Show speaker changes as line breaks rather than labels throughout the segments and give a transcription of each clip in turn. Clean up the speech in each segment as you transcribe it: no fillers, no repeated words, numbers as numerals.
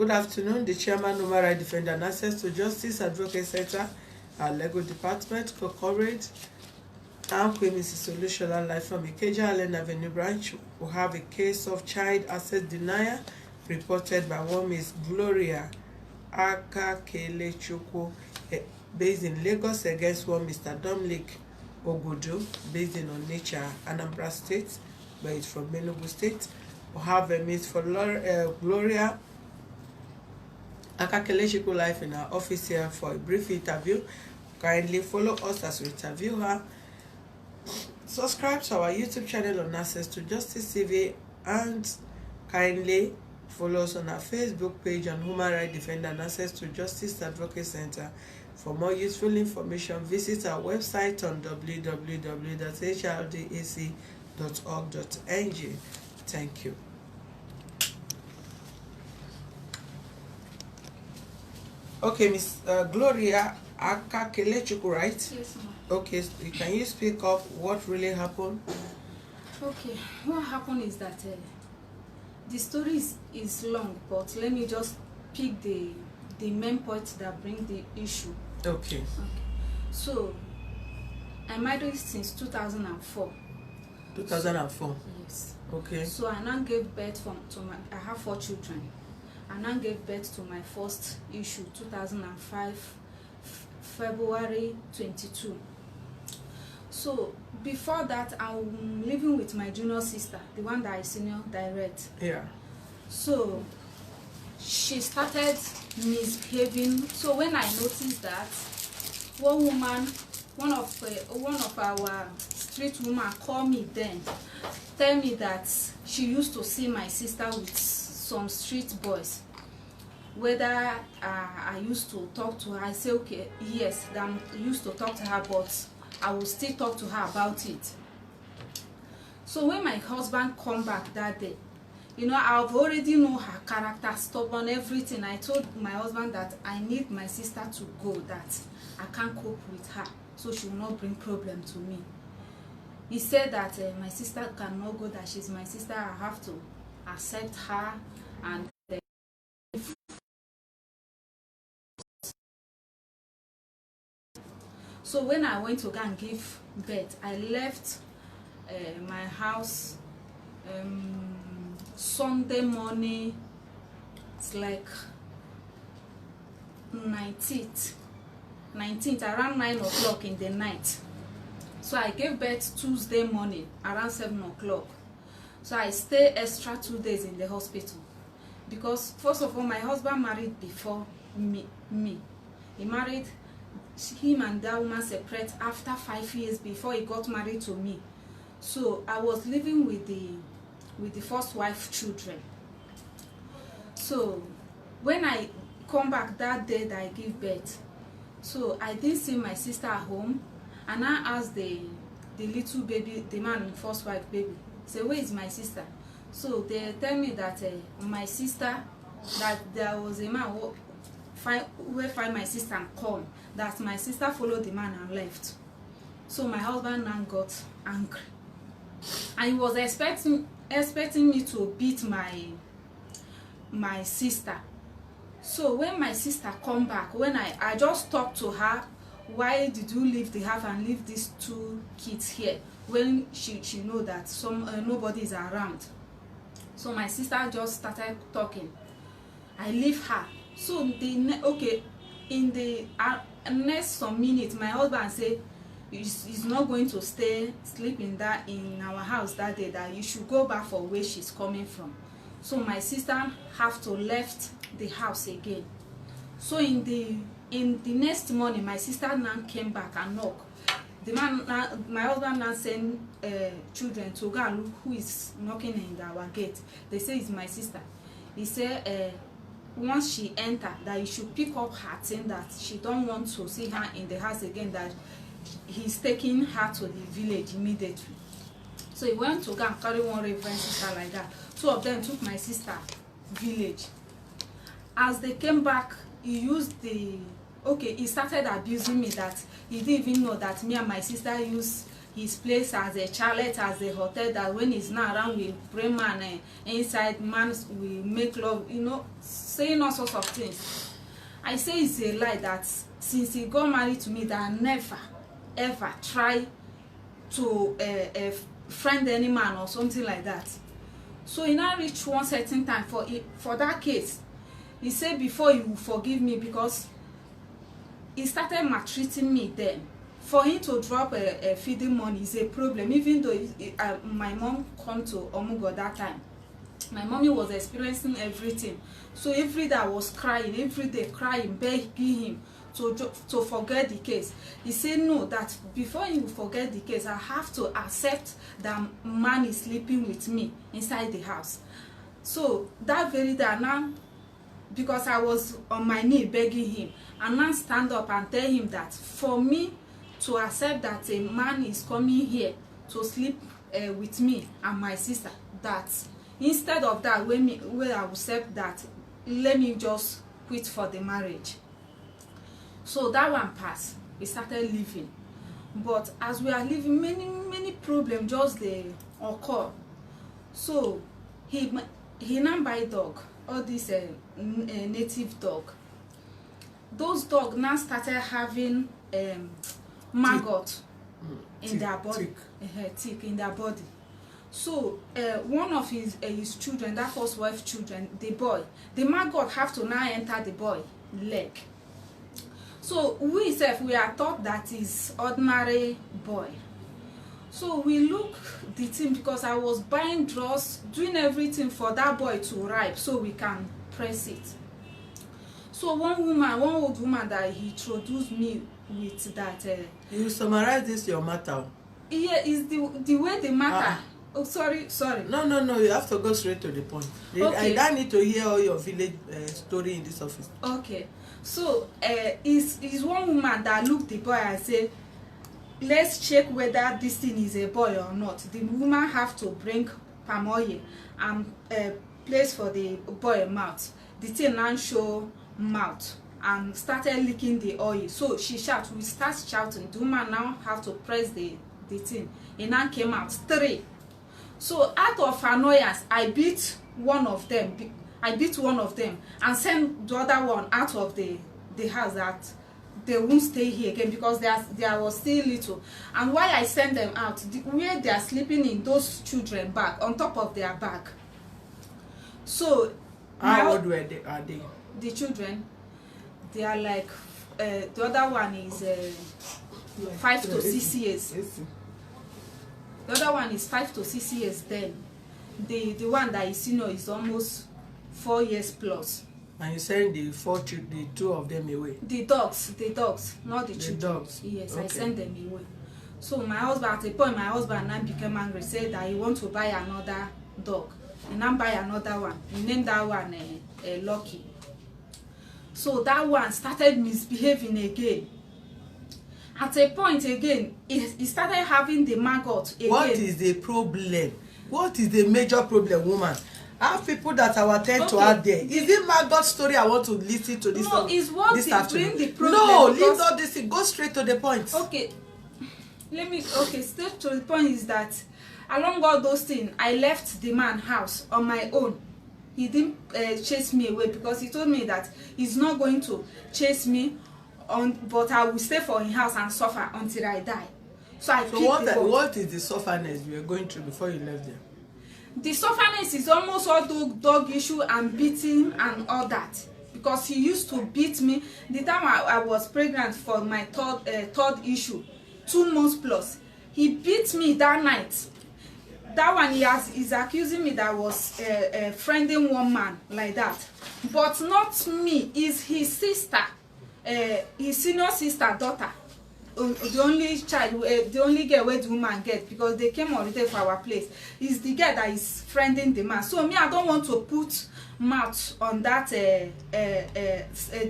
Good afternoon. The chairman, Human Rights Defender and Access to Justice Advocate Center, our Legal Department, co-coverage, and Queen Mrs. Olushola live from Ikeja Allen Avenue branch. We have a case of child access denial reported by one Miss Gloria Akakelechukwu, based in Lagos, against one Mr. Dominic Ogudu, based in Onitsha, Anambra State, but it's from Enugu State. We have a Miss Gloria Akakelechukwu live in our office here for a brief interview. Kindly follow us as we interview her. Subscribe to our YouTube channel on Access to Justice TV, and kindly follow us on our Facebook page on Human Rights Defender and Access to Justice Advocate Center. For more useful information, visit our website on www.hrdac.org.ng. Thank you. Okay, Miss Gloria Akakelechukwu, right?
Yes, ma'am.
Okay, so can you speak up what really happened?
Okay, what happened is that the story is long, but let me just pick the main point that bring the issue.
Okay.
So, I'm married since 2004.
2004.
Yes.
Okay.
So I now gave birth I have 4 children. I now gave birth to my first issue, 2005, February 22. So before that, I'm living with my junior sister, the one that is senior direct.
Yeah. So
she started misbehaving. So when I noticed that, one woman, one of our street woman called me then, tell me that she used to see my sister with some street boys. Whether I used to talk to her, I say okay, yes, I used to talk to her, but I will still talk to her about it. So when my husband come back that day, you know, I've already know her character, stubborn, everything. I told my husband that I need my sister to go, that I can't cope with her, so she will not bring problem to me. He said that my sister cannot go, that she's my sister, I have to accept her. And so when I went to go and give birth, I left my house Sunday morning. It's like 19th, around 9 o'clock in the night. So I gave birth Tuesday morning around 7 o'clock. So I stayed extra 2 days in the hospital, because first of all, my husband married before me. He married, him and that woman separate after 5 years before he got married to me. So I was living with the first wife children. So when I come back that day that I give birth, so I didn't see my sister at home, and I asked the little baby, the man, first wife baby, say, where is my sister? So they tell me that my sister, that there was a man who find my sister and come, that my sister followed the man and left. So my husband now got angry, and he was expecting me to beat my sister. So when my sister come back, when I just talked to her, why did you leave the house and leave these 2 kids here, when she know that nobody is around? So my sister just started talking. I leave her. So in the next some minutes, my husband say he's not going to sleep in our house that day, that you should go back for where she's coming from. So my sister have to left the house again. So in the next morning, my sister now came back and knock. The man, my husband now send children to go and look who is knocking in our gate. They say it's my sister. He said once she enter, that you should pick up her thing, that she don't want to see her in the house again, that he's taking her to the village immediately. So he went to go and carry one reverend sister like that. 2 of them took my sister village. As they came back, he started abusing me, that he didn't even know that me and my sister used his place as a chalet, as a hotel, that when he's not around we bring man inside, man we make love, you know, saying all sorts of things. I say it's a lie that since he got married to me, that I never ever try to friend any man or something like that. So he now reached one certain time for that case. He said before he will forgive me, because he started maltreating me then. For him to drop a feeding money is a problem, even though my mom come to Omugo that time. My mommy was experiencing everything. So every day I was crying, every day crying, begging him to forget the case. He said no, that before you forget the case, I have to accept that man is sleeping with me inside the house. So that very day now, because I was on my knee begging him, and now stand up and tell him that for me to accept that a man is coming here to sleep with me and my sister, that instead of that, when I will accept that, let me just quit for the marriage. So that one passed. We started living, but as we are living, many problems just they occur. So he now buy dog, all this native dog. Those dogs now started having maggot in their body, tick in their body. So one of his children, that first wife children, the boy, the maggot have to now enter the boy leg. So we are taught that is ordinary boy. So we look the thing, because I was buying drugs, doing everything for that boy to ripe so we can press it. So one old woman that he introduced me with, that
you summarize this your matter.
Yeah, is the way the matter. Oh, sorry.
No, you have to go straight to the point. Okay. I don't need to hear all your village story in this office.
Okay. So is one woman that looked the boy and say, let's check whether this thing is a boy or not. The woman have to bring palm oil and place for the boy mouth. The thing now show mouth and started licking the oil. So she shout, we start shouting. The woman now have to press the thing. It now came out 3. So out of annoyance, I beat one of them and sent the other one out of the house, that they won't stay here again, because they was still little. And why I send them out, where they are sleeping in those children bag, on top of their bag. So
how old are they?
The children, they are like the other one is 5 to 6 years. The other one is 5 to 6 years. Then the one that is senior is almost 4 years plus.
And you send the 2 of them away? The dogs,
not the children.
Dogs.
Yes,
okay.
I send them away. So my husband, at a point, my husband now became angry, said that he want to buy another dog. He now buy another one. He named that one Lucky. So that one started misbehaving again. At a point again, he started having the maggot again.
What is the problem? What is the major problem, woman? I have people that I will tend to add there. Is it maggot story I want to listen to this?
No, it's what
this
bring the problem.
No, leave all this thing. Go straight to the point.
Okay. Straight to the point is that along all those things, I left the man's house on my own. He didn't chase me away, because he told me that he's not going to chase me but I will stay for his house and suffer until I die. So
what is the sufferness you were going through before you left there?
The sufferness is almost all dog issue and beating and all that, because he used to beat me. The time I was pregnant for my third issue, 2 months plus, he beat me that night. That one he's accusing me that I was friending one man like that, but not me. Is his sister, his senior sister daughter, the only child, the only girl where the woman get, because they came already for our place. Is the girl that is friending the man. So me, I don't want to put mouth on that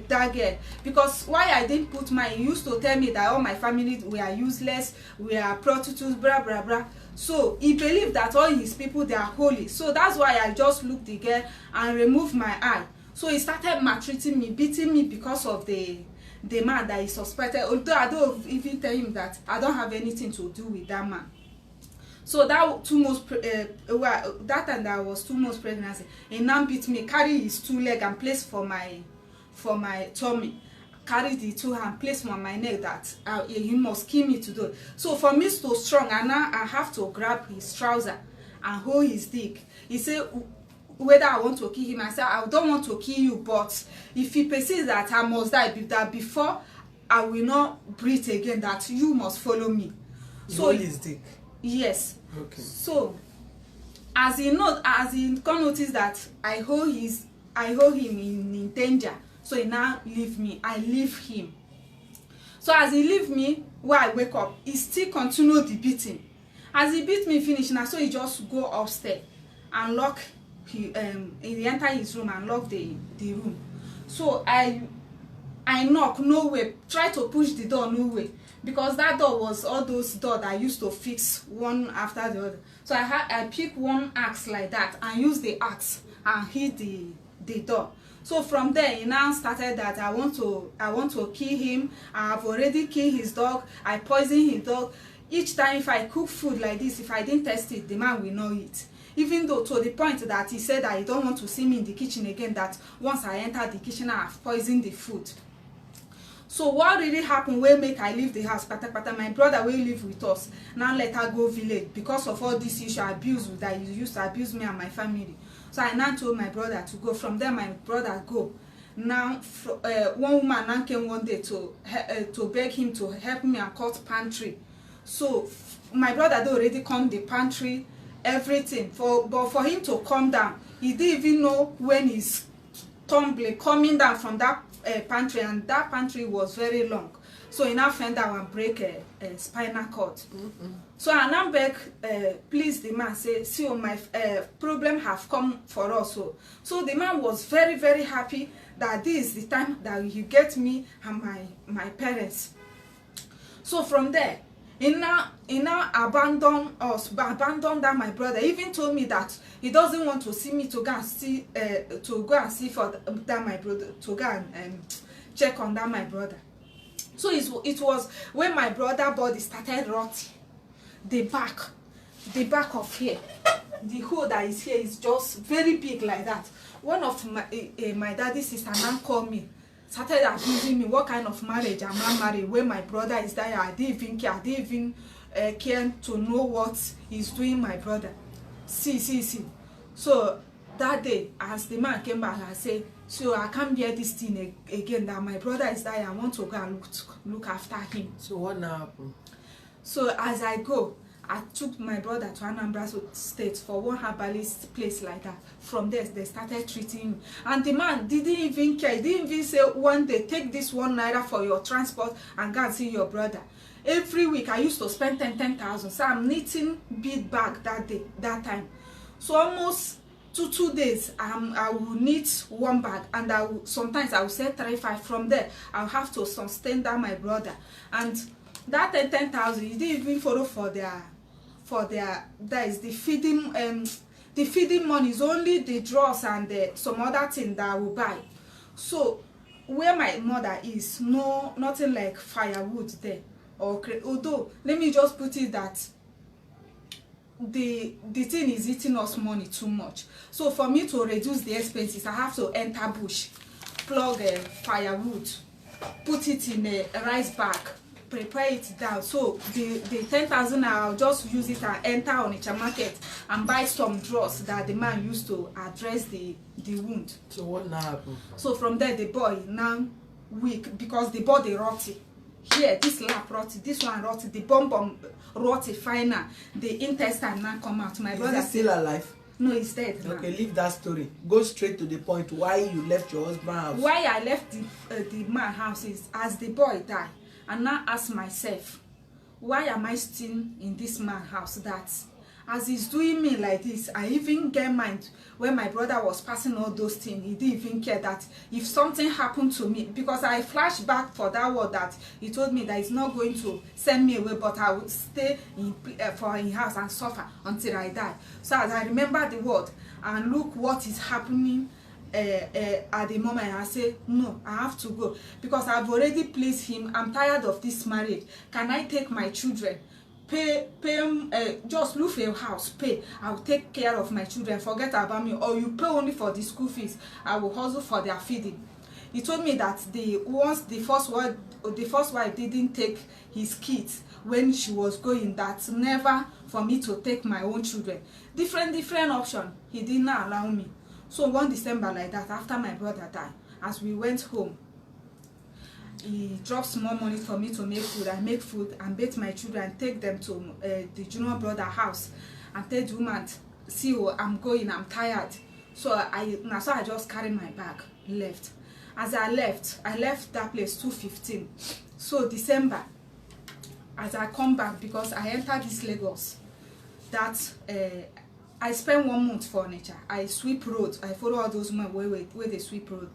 that girl, because why I didn't put mine, he used to tell me that all my family we are useless, we are prostitutes, blah blah blah. So he believed that all his people, they are holy. So that's why I just looked the girl and removed my eye. So he started maltreating me, beating me because of the the man that is suspected, although I don't even tell him that I don't have anything to do with that man. So that 2 months that time that I was 2 months pregnancy, he now beat me, carry his 2 leg and place for my tummy, carry the 2 hand, place on my neck, that he must kill me to do it. So for me to strong, and now I have to grab his trouser and hold his dick. He said whether I want to kill him. I said I don't want to kill you, but if he persists that I must die, that before I will not breathe again, that you must follow me.
So hold his dick.
Yes.
Okay.
So as he can notice that I hold him in danger, so he now leave me. I leave him. So as he leave me, when I wake up, he still continue the beating. As he beat me finish now, so he just go upstairs and lock. He enter his room and lock the room. So I knock, no way. Try to push the door, no way, because that door was all those doors that I used to fix one after the other. So I pick one axe like that and use the axe and hit the door. So from there, he now started that I want to kill him. I have already killed his dog. I poison his dog. Each time if I cook food like this, if I didn't test it, the man will not eat. Even though to the point that he said that he don't want to see me in the kitchen again, that once I enter the kitchen, I have poisoned the food. So what really happened wey make I leave the house patapata? My brother wey live with us now let her go village because of all this issue abuse that he used to abuse me and my family. So I now told my brother to go. From there my brother go. Now one woman now came one day to beg him to help me and cut pantry. So my brother don already come the pantry, everything, but for him to come down, he didn't even know when he's tumbling coming down from that pantry, and that pantry was very long. So he now fell down and break a spinal cord. So I now beg, please the man, say, see, my problem have come for us. So the man was very, very happy that this is the time that you get me and my parents. So from there, he now abandoned us, abandoned that my brother. He even told me that he doesn't want to see me to go and see for that my brother, to go and check on that my brother. So it was when my brother body started rotting. The back of here, the hole that is here is just very big like that. One of my daddy's sister now called me, started abusing me. What kind of marriage am I married when my brother is there? I didn't even care. I didn't even care to know what he's doing, my brother. See. So that day, as the man came back, I said, so I can't bear this thing again, that my brother is there. I want to go and look after him.
So what now happened?
So as I go, I took my brother to Anambra State for one herbalist place like that. From there, they started treating him. And the man didn't even care. He didn't even say one day, take this 1 naira for your transport and go and see your brother. Every week, I used to spend 10,000. So I'm knitting bead bag that time. So almost 2 days, I will knit 1 bag, and sometimes I will sell 3-5. From there, I'll have to sustain that my brother. And that 10,000, he didn't even follow for their that is the feeding money. Is only the drugs and some other thing that I will buy. So where my mother is, nothing like firewood there, although let me just put it that the thing is eating us money too much. So for me to reduce the expenses, I have to enter bush, plug firewood, put it in a rice bag, prepare it down. So the 10,000, I'll just use it and enter on a market and buy some drugs that the man used to address the wound.
So what now happened?
So from there, the boy now weak because the body rotted. Here, this lap rotted, this one rotted, the bum rotted final, the intestine now come out. My brother
is he still alive?
No, he's dead now.
Okay, leave that story. Go straight to the point. Why you left your husband's house?
Why I left the man's house is as the boy died. And now ask myself, why am I still in this man's house? That as he's doing me like this, I even get mind when my brother was passing all those things. He didn't even care that if something happened to me, because I flash back for that word that he told me that he's not going to send me away, but I would stay in house and suffer until I die. So as I remember the word and look what is happening at the moment. I say no, I have to go because I've already pleased him. I'm tired of this marriage. Can I take my children? Pay just look for a house, pay. I'll take care of my children, forget about me, or you pay only for the school fees. I will hustle for their feeding. He told me that once the first wife didn't take his kids when she was going, that's never for me to take my own children. Different option. He did not allow me. So one December like that, after my brother died, as we went home, he dropped small money for me to make food. I make food and bathe my children, take them to the junior brother house, and tell the woman, see, oh, I'm going, I'm tired. So I just carried my bag, left. As I left that place 2:15. So December, as I come back, because I entered this Lagos, that I spent 1 month for nature. I sweep roads. I follow all those men where they sweep road.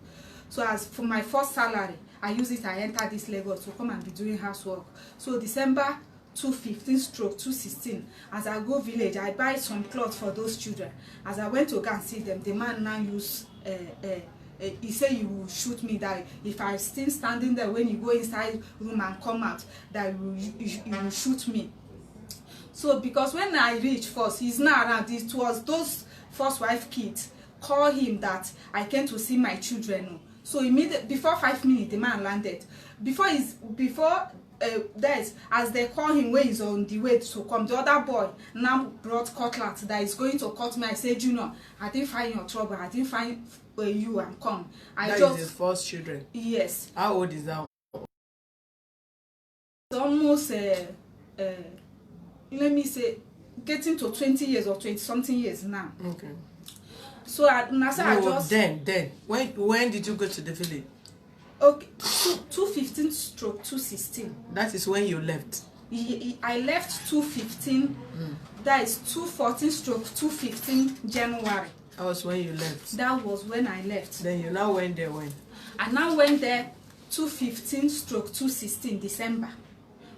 So as for my first salary, I use it. I enter this Lagos to come and be doing housework. So December 2:15/2:16, as I go village, I buy some clothes for those children. As I went to go and see them, the man now use he said he will shoot me, that if I still standing there when you go inside room and come out, that he will shoot me. So because when I reach first, he's not around. It was those first wife kids call him that I came to see my children. So immediately before 5 minutes, the man landed. That as they call him when he's on the way to come, the other boy now brought cutlass that is going to cut me. I said, Junior, I didn't find your trouble. I didn't find you and come.
That is his first children.
Yes.
How old is that?
It's almost let me say, getting to 20 years or 20 something years now.
Okay.
So I just
then when did you go to the village?
Okay, 2:15/2:16.
That is when you left.
I left 2:15. That is 2:14/2:15 January.
That was when you left.
That was when I left.
Then you now went there when?
I now went there 2:15/2:16 December.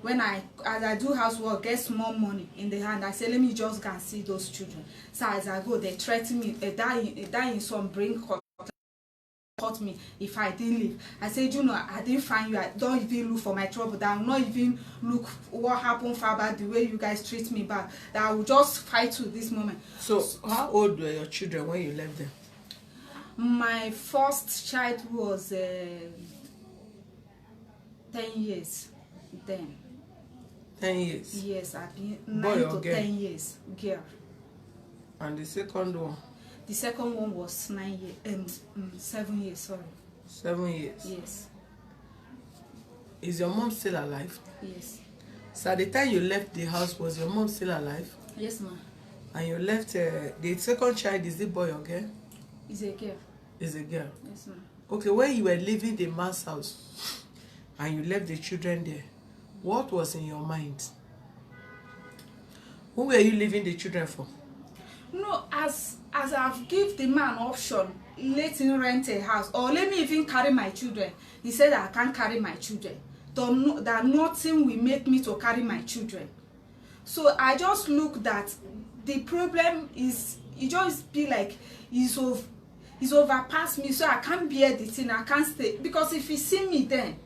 When as I do housework, get small money in the hand, I say, let me just go and see those children. So as I go, they threaten me, die in some bring hurt me if I didn't leave. I said, you know, I didn't find you. I don't even look for my trouble. That I will not even look what happened far back, the way you guys treat me bad. That I will just fight with this moment.
So how old were your children when you left them?
My first child was 10 years then.
10 years?
Yes, I've been 9 to 10 years, girl.
And the second one?
The second one was 7 years, sorry.
7 years?
Yes.
Is your mom still alive?
Yes.
So at the time you left the house, was your mom still alive?
Yes, ma'am.
And you left, the second child, is it boy or girl?
It's a girl.
It's a girl?
Yes, ma'am.
Okay, when you were leaving the man's house and you left the children there, what was in your mind? Who were you leaving the children for?
No, as I've give the man option, let him rent a house or let me even carry my children. He said I can't carry my children. That nothing will make me to carry my children. So I just looked at the problem is it just be like he's overpassed me, so I can't bear the thing. I can't stay because if you see me then,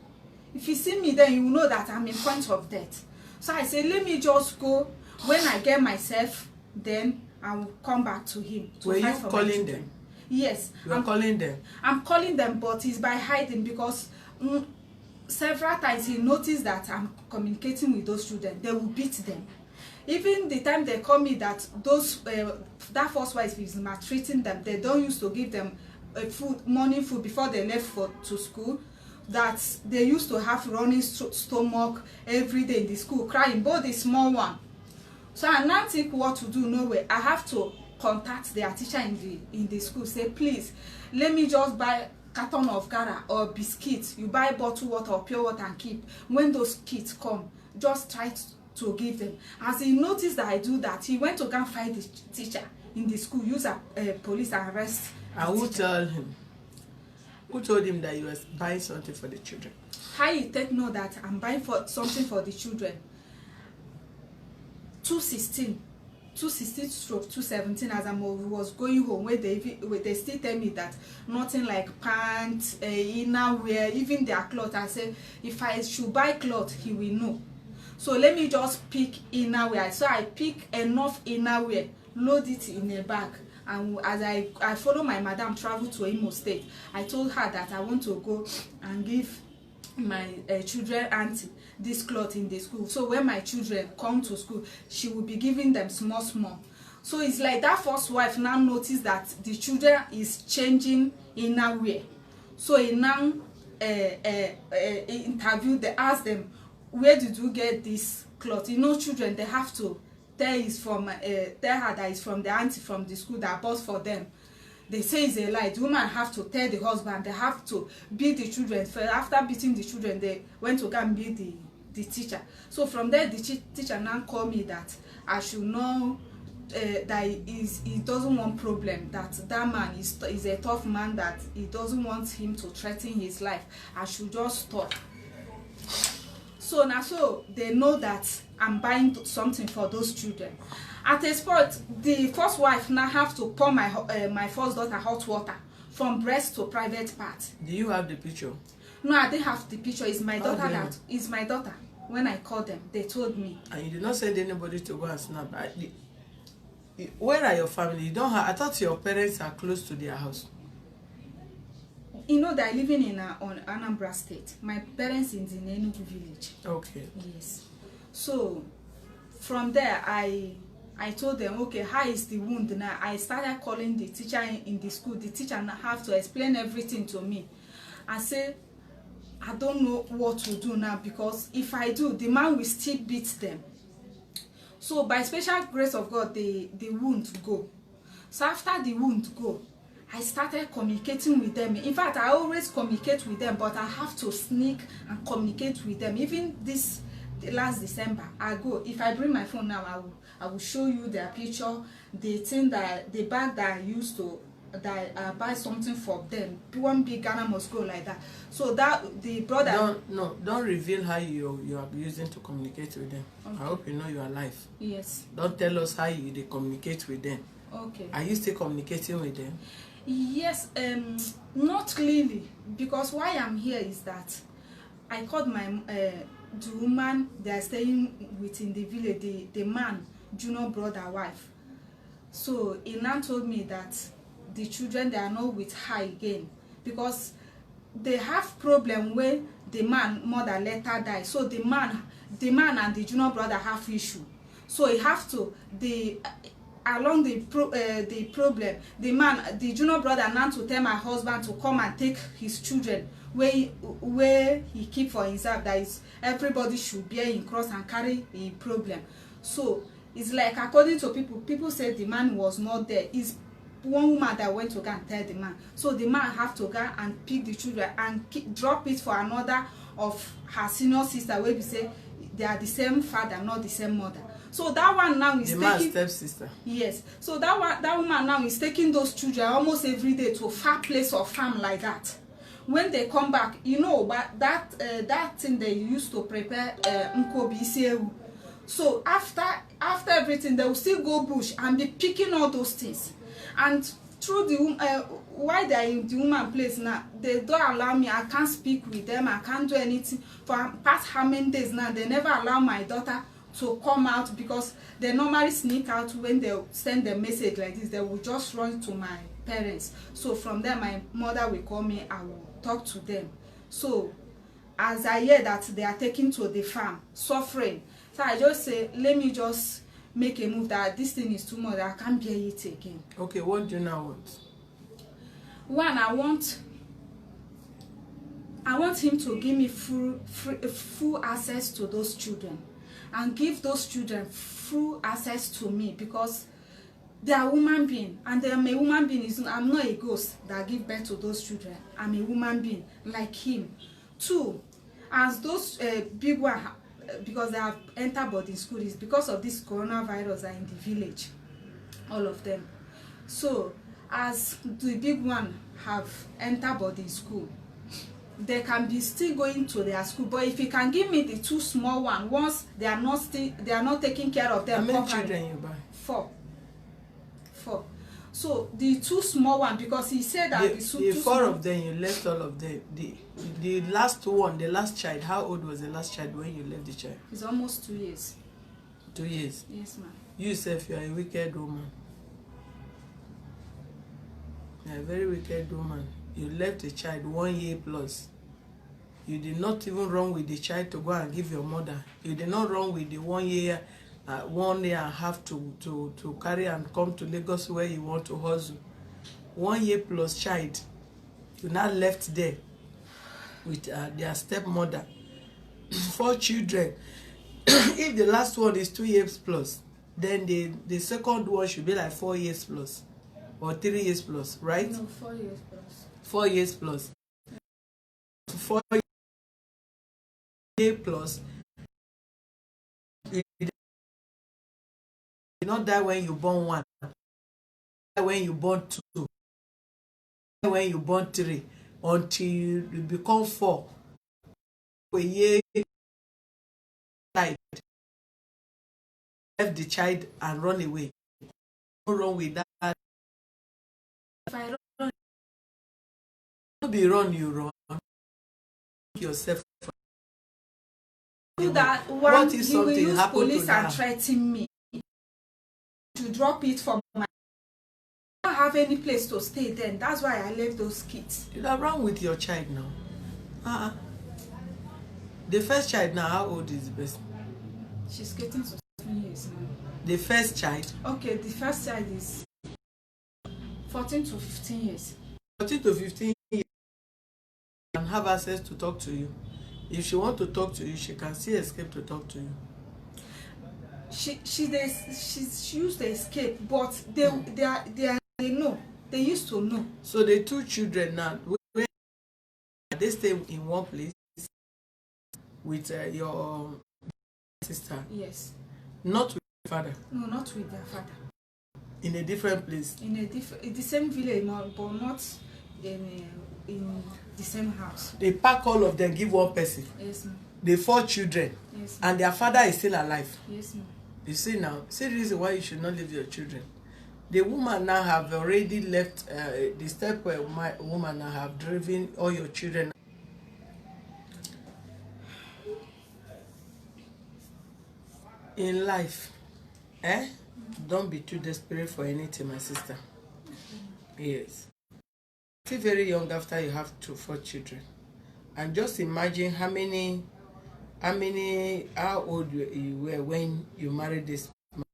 you will know that I'm in point of death. So I say, let me just go. When I get myself, then I will come back to him.
Were you calling them?
Yes.
I'm calling them?
I'm calling them, but it's by hiding because several times he noticed that I'm communicating with those children. They will beat them. Even the time they call me that that first wife is maltreating them, they don't used to give them morning food before they left to school. That they used to have running stomach every day in the school, crying, both the small one. So I now think what to do. No way. I have to contact their teacher in the school. Say, please, let me just buy carton of gara or biscuits. You buy bottled water or pure water and keep. When those kids come, just try to give them. As he noticed that I do that, he went to go and find the teacher in the school, use a police and arrest.
And who told him? Who told him that you were buying something for the children?
How he take know that I'm buying something for the children? 2:16. 216/217 as I was going home, where they still tell me that nothing like pants, inner wear, even their clothes. I said if I should buy clothes, he will know. So let me just pick inner wear. So I pick enough inner wear, load it in a bag, and as I follow my madam travel to Imo State, I told her that I want to go and give my children auntie this cloth in the school, so when my children come to school, she will be giving them small. So it's like that first wife now noticed that the children is changing inner wear. So he now interviewed, they asked them, where did you get this cloth? You know, children, they have to tell her that it's from the auntie from the school that bought for them. They say it's a lie. The woman have to tell the husband. They have to beat the children. After beating the children, they went to go and beat the teacher. So from there, the teacher now called me that I should know that he doesn't want problem. That man is a tough man. That he doesn't want him to threaten his life. I should just stop. So now, so they know that I'm buying something for those children. At a spot, the first wife now have to pour my first daughter hot water from breast to private part.
Do you have the picture?
No, I didn't have the picture. It's my daughter that is my daughter. When I called them, they told me. And
you did not send anybody to go and snap. Where are your family? You don't have. I thought your parents are close to their house.
You know, they're living in on Anambra State. My parents in the Enugu village.
Okay.
Yes. So from there, I told them, okay, how is the wound now? I started calling the teacher in the school. The teacher now have to explain everything to me. I said, I don't know what to do now, because if I do, the man will still beat them. So by special grace of God, the wound go. So after the wound go, I started communicating with them. In fact, I always communicate with them, but I have to sneak and communicate with them. Even this last December, I go. If I bring my phone now, I will show you their picture. The thing that the bag that I used to buy something for them. One big Ghana must go like that. So that the brother. Don't
reveal how you are using to communicate with them. Okay. I hope you know you are live.
Yes.
Don't tell us how they communicate with them.
Okay.
Are you still communicating with them?
Yes, not clearly, because why I'm here is that I called my the woman they are staying with in the village, the man, junior brother wife. So he now told me that the children, they are not with her again, because they have problem when the man mother let her die. So the man and the junior brother have issue. So he have to along the problem, the junior brother now to tell my husband to come and take his children where he keep for himself, that is everybody should bear in cross and carry a problem. So it's like, according to people say the man was not there. It's one woman that went to go and tell the man. So the man have to go and pick the children and drop it for another of her senior sister, where we say they are the same father, not the same mother. So that one now is
the taking stepsister.
Yes. So that woman now is taking those children almost every day to a far place or farm like that. When they come back, you know, but that thing they used to prepare nkobi isewu. So after everything, they will still go bush and be picking all those things. And through the why they are in the woman place now, they don't allow me. I can't speak with them. I can't do anything for past how many days now. They never allow my daughter to come out, because they normally sneak out when they send a message like this. They will just run to my parents. So from there, my mother will call me. I will talk to them. So as I hear that they are taken to the farm suffering, so I just say, let me just make a move, that this thing is too much. I can't bear it again.
Okay, what do you now want?
One, I want him to give me full access to those children, and give those children full access to me, because they are human being, and I'm a human being. I'm not a ghost that give birth to those children. I'm a human being like him. Two, as those big one, because they have entered boarding school, is because of this coronavirus are in the village, all of them. So as the big one have entered boarding school, they can be still going to their school, but if you can give me the 2 small one, once they are not taking care of them
properly. How many
properly.
children you buy?
4. So the 2 small one, because he said that
the 4 of them you left all of them. The last one, the last child, how old was the last child when you left the child?
It's almost 2 years.
2 years.
Yes, ma'am.
You self, you are a wicked woman. You are a very wicked woman. You left the child 1 year plus. You did not even run with the child to go and give your mother. You did not run with the 1 year, 1 year and a half to carry and come to Lagos where you want to hustle. 1 year plus child. You now left there with their stepmother. 4 children. If the last one is 2 years plus, then the second one should be like 4 years plus or 3 years plus, right?
No, 4 years plus.
4 years plus. 4 years plus. You did not die when you born 1. Die when you born 2. Die when you born 3. Until you become 4. A year died. Left the child and run away. No wrong with that.
If I run,
Don't be run, you run. Yourself.
do that one,
What if
he will
something
use
happened
police
to
and
that?
threaten me to drop it from my. I don't have any place to stay then. That's why I left those kids.
You are wrong with your child now. The first child now, how old is the person?
She's getting to 7 years now.
The first child?
Okay, the first child is 14 to 15 years.
14 to 15 years. And have access to talk to you. If she want to talk to you, she can still escape to talk to you.
She used to escape, but they know. They used to know.
So the 2 children now, where they stay in one place with your sister?
Yes.
Not with your father?
No, not with their father.
In a different place?
In the same village, but not in the same house.
They pack all of them, give one person?
Yes, ma'am.
The 4 children?
Yes, ma'am.
And their father is still alive?
Yes, ma'am.
You see now, see the reason why you should not leave your children. The woman now have already left, the step where my woman now have driven all your children. In life, don't be too desperate for anything, my sister. Yes. Still very young after you have 4 children. And just imagine how old you were when you married this man.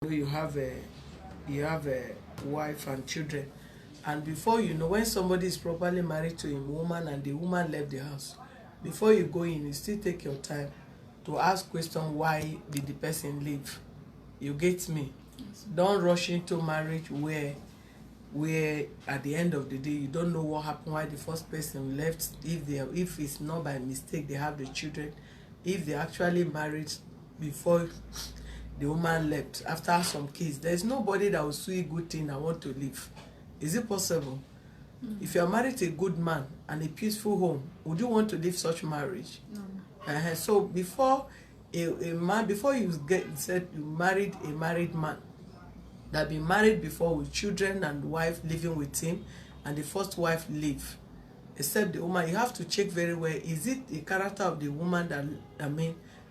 You have a wife and children, and before you know, when somebody is properly married to a woman and the woman left the house, before you go in, you still take your time to ask question, why did the person leave? You get me?
Yes.
Don't rush into marriage where at the end of the day you don't know what happened, why the first person left, if it's not by mistake they have the children, if they actually married before the woman left after some kids. There's nobody that will say good thing, I want to leave. Is it possible? If you are married to a good man and a peaceful home, would you want to leave such marriage?
No.
So before a man, before you said you married a married man that been married before with children and wife living with him, and the first wife leave, except the woman, you have to check very well, is it the character of the woman that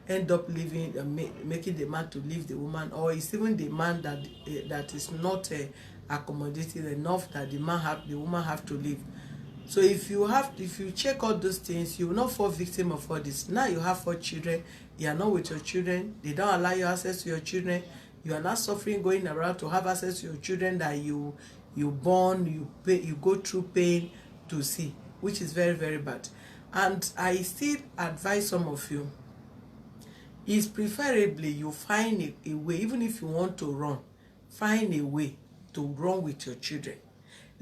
end up leaving, making the man to leave the woman, or is even the man that is not accommodating enough that the woman have to leave? So if you check all those things, you will not fall victim of all this. Now you have 4 children, you are not with your children, they don't allow you access to your children, you are not suffering going around to have access to your children that you born, you go through pain to see, which is very, very bad. And I still advise some of you, is preferably you find a way, even if you want to run, find a way to run with your children.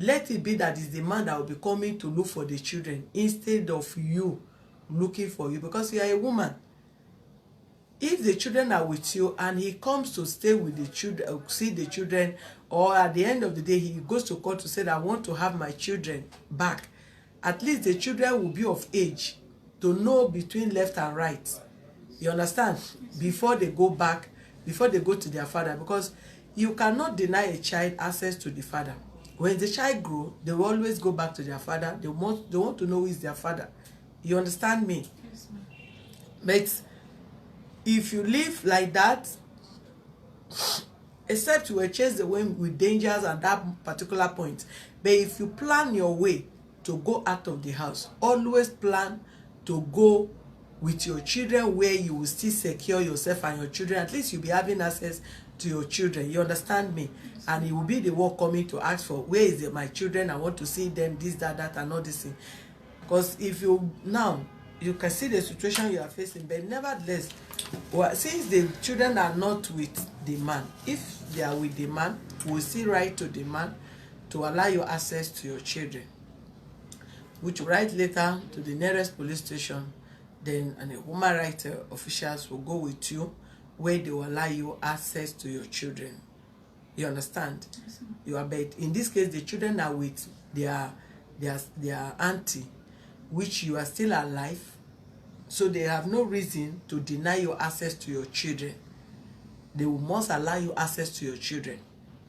Let it be that is the man that will be coming to look for the children instead of you looking for you, because you are a woman. If the children are with you and he comes to stay with the children, see the children, or at the end of the day he goes to court to say that I want to have my children back, at least the children will be of age to know between left and right. You understand? Before they go back, before they go to their father, because you cannot deny a child access to the father. When the child grow, they will always go back to their father. They want to know who is their father. You understand me?
Yes, ma'am.
But if you live like that, except you will chase the wind with dangers at that particular point. But if you plan your way to go out of the house, always plan to go with your children where you will still secure yourself and your children. At least you'll be having access to your children. You understand me? And it will be the one coming to ask for, where is my children? I want to see them, this, that, and all this thing. Because if you now, you can see the situation you are facing, but nevertheless, well, since the children are not with the man, if they are with the man, we'll still write to the man to allow you access to your children, which will write later to the nearest police station. Then and the human rights officials will go with you where they will allow you access to your children. You understand?
Yes,
You are, but in this case, the children are with their auntie, which you are still alive, so they have no reason to deny you access to your children. They must allow you access to your children.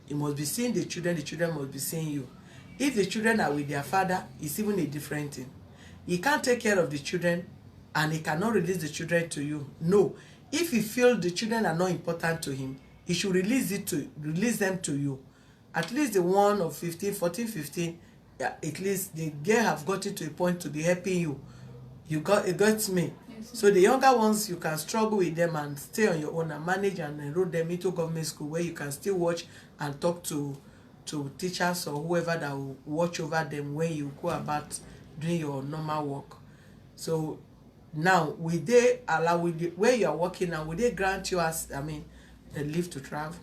You must be seeing the children must be seeing you. If the children are with their father, it's even a different thing. He can't take care of the children and he cannot release the children to you. No. If he feels the children are not important to him, he should release them to you. At least the one of 15, 14, 15, at least the girl have gotten to a point to be helping you. It got me.
Yes,
So the younger ones, you can struggle with them and stay on your own and manage and enroll them into government school where you can still watch and talk to teachers or whoever that will watch over them when you go about doing your normal work. So now, will they allow, where you are working now, will they grant you a leave to travel?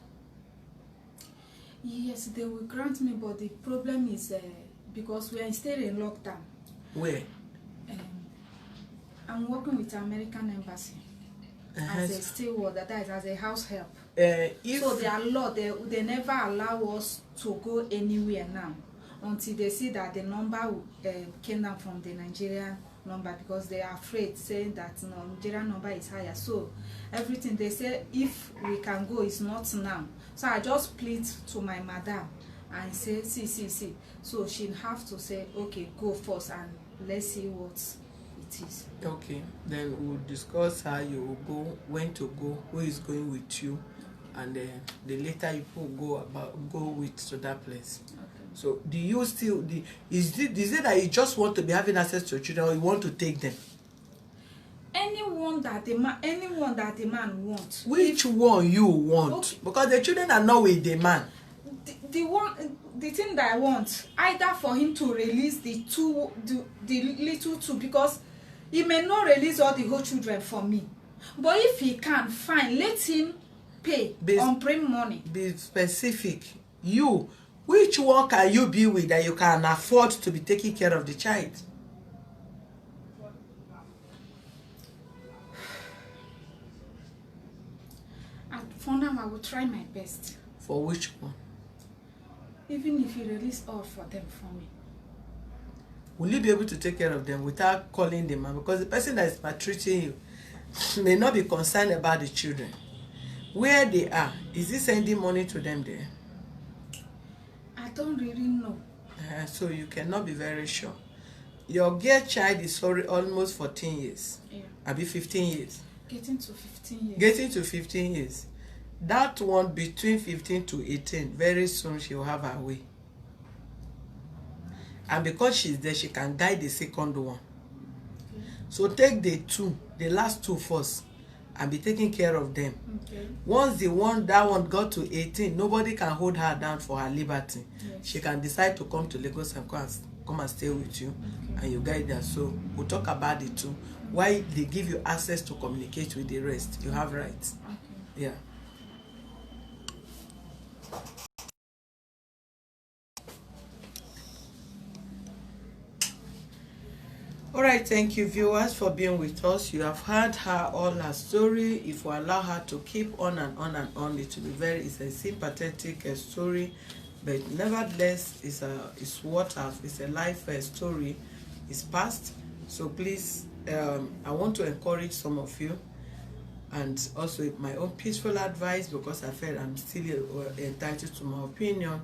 Yes, they will grant me, but the problem is because we are still in lockdown.
Where?
I'm working with the American Embassy as a steward, that is as a house help. So their law, they never allow us to go anywhere now until they see that the number came down from the Nigerian number, because they are afraid, saying that Nigerian number is higher. So everything they say, if we can go, is not now. So I just plead to my madam and say, see. So she'll have to say, okay, go first and let's see what it is.
Okay, then we'll discuss how you will go, when to go, who is going with you, and the later you go with to that place.
Okay.
So do you still is it that you just want to be having access to your children, or you want to take them?
Anyone that the man wants.
Which one you want? Okay. Because the children are not with the man.
The thing that I want, either for him to release the little two, because he may not release all the whole children for me, but if he can, fine, let him pay on prime money. Be
specific. You, which one can you be with that you can afford to be taking care of the child?
For now, I will try my best.
For which one?
Even if you release all for them for me.
Will you be able to take care of them without calling the man? Because the person that is maltreating you may not be concerned about the children. Where they are, is he sending money to them there?
I don't really know.
So you cannot be very sure. Your girl child is almost 14 years.
Yeah.
Abi 15 years.
Getting to 15 years.
Getting to 15 years. That one between 15 to 18, very soon she will have her way. And because she's there, she can guide the second one.
Okay.
So take the last two first, and be taking care of them.
Okay.
Once that one got to 18, nobody can hold her down for her liberty.
Yes.
She can decide to come to Lagos and come and stay with you, and you guide her. So we'll talk about the two. Why they give you access to communicate with the rest. You have rights.
Okay.
Yeah. All right, thank you viewers for being with us. You have heard all her story. If we allow her to keep on and on and on, it will be it's a sympathetic story, but nevertheless it's a life story is past. So please, I want to encourage some of you, and also my own peaceful advice, because I felt I'm still entitled to my opinion.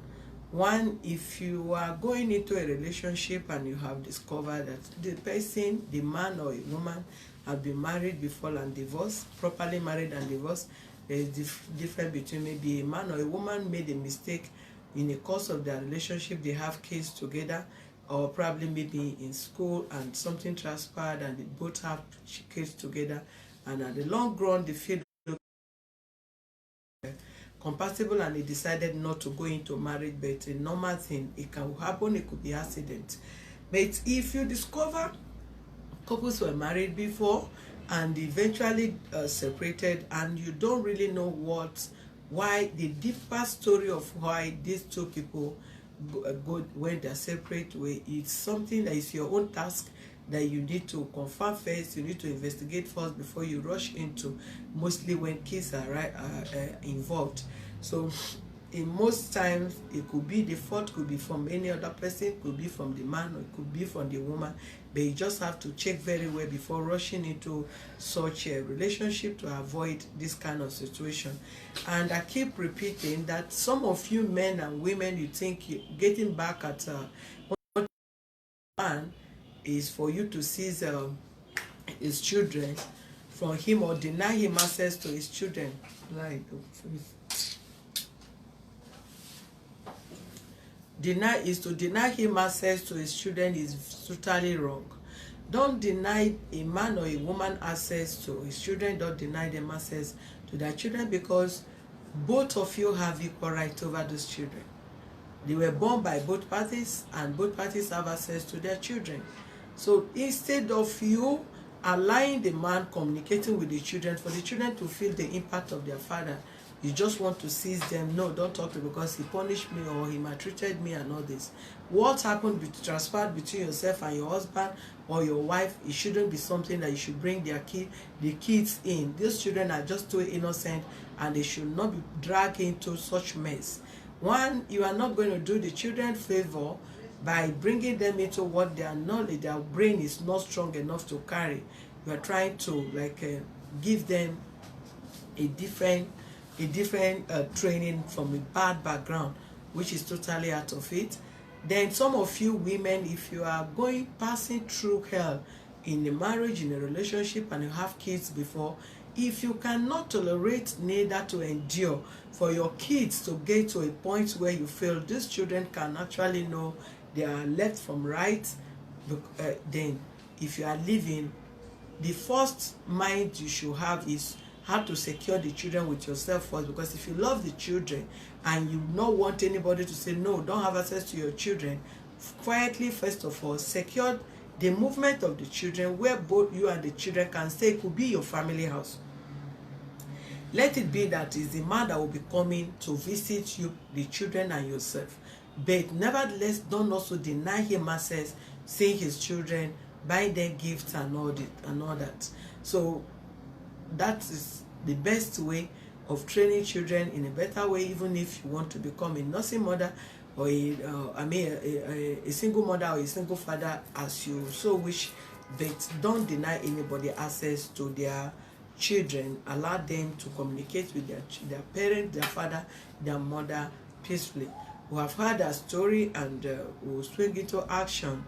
One, if you are going into a relationship and you have discovered that the person, the man or a woman, have been married before and divorced, properly married and divorced, there is difference between maybe a man or a woman made a mistake in the course of their relationship, they have kids together, or probably maybe in school and something transpired and they both have kids together, and at the long run they feel compatible and they decided not to go into marriage. But it's a normal thing, it can happen, it could be accident. But if you discover couples were married before and eventually separated, and you don't really know why the deeper story of why these two people go when they're separate way, it's something that is your own task that you need to confirm first, you need to investigate first before you rush into, mostly when kids are involved. So in most times it could be, the fault could be from any other person, could be from the man, or it could be from the woman, but you just have to check very well before rushing into such a relationship to avoid this kind of situation. And I keep repeating that some of you men and women, you think getting back at one man is for you to seize his children from him or deny him access to his children. To deny him access to his children is totally wrong. Don't deny a man or a woman access to his children. Don't deny them access to their children, because both of you have equal right over those children. They were born by both parties, and both parties have access to their children. So instead of you allowing the man communicating with the children, for the children to feel the impact of their father, you just want to seize them. No, don't talk to me because he punished me or he maltreated me and all this. What happened transpired between yourself and your husband or your wife, it shouldn't be something that you should bring the kids in. These children are just too innocent and they should not be dragged into such mess. One, you are not going to do the children favor by bringing them into what their knowledge, their brain is not strong enough to carry. You are trying to give them a different training from a bad background, which is totally out of it. Then some of you women, if you are passing through hell in a marriage, in a relationship, and you have kids before, if you cannot tolerate, neither to endure for your kids to get to a point where you feel these children can actually know their left from right, then if you are living, the first mind you should have is how to secure the children with yourself first. Because if you love the children and you not want anybody to say no, don't have access to your children, quietly first of all secure the movement of the children, where both you and the children can stay. It could be your family house. Let it be that is the man that will be coming to visit you, the children and yourself. But nevertheless, don't also deny him access, seeing his children, buy them gifts and all that. So that is the best way of training children in a better way, even if you want to become a nursing mother or a single mother or a single father, as you so wish. But don't deny anybody access to their children. Allow them to communicate with their parents, their father, their mother peacefully. We have heard her story, and we'll swing into action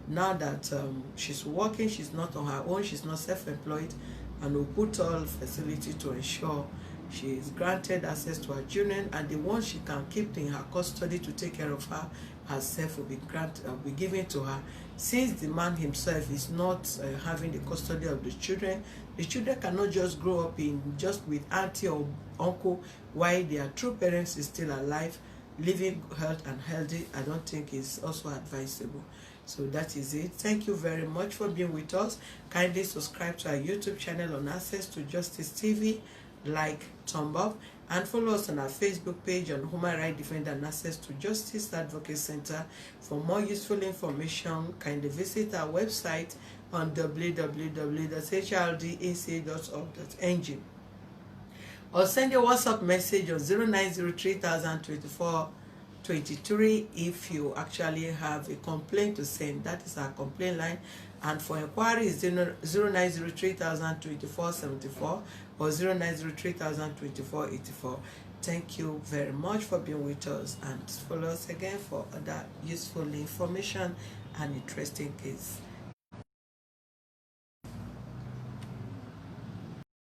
now that she's working, she's not on her own, she's not self-employed, and we'll put all facility to ensure she is granted access to her children, and the ones she can keep in her custody to take care of her herself will be given to her. Since the man himself is not having the custody of the children cannot just grow up with auntie or uncle while their true parents is still alive, living health and healthy. I don't think is also advisable. So that is it. Thank you very much for being with us. Kindly subscribe to our YouTube channel on Access to Justice TV, like, thumb up, and follow us on our Facebook page on Human Rights Defender and Access to Justice Advocate Center. For more useful information, kindly visit our website on www.hrdac.org.ng or send a WhatsApp message on 0903 024 23 if you actually have a complaint to send. That is our complaint line. And for inquiry is 0903,024.74 or 0903,024.84. Thank you very much for being with us, and follow us again for other useful information and interesting cases.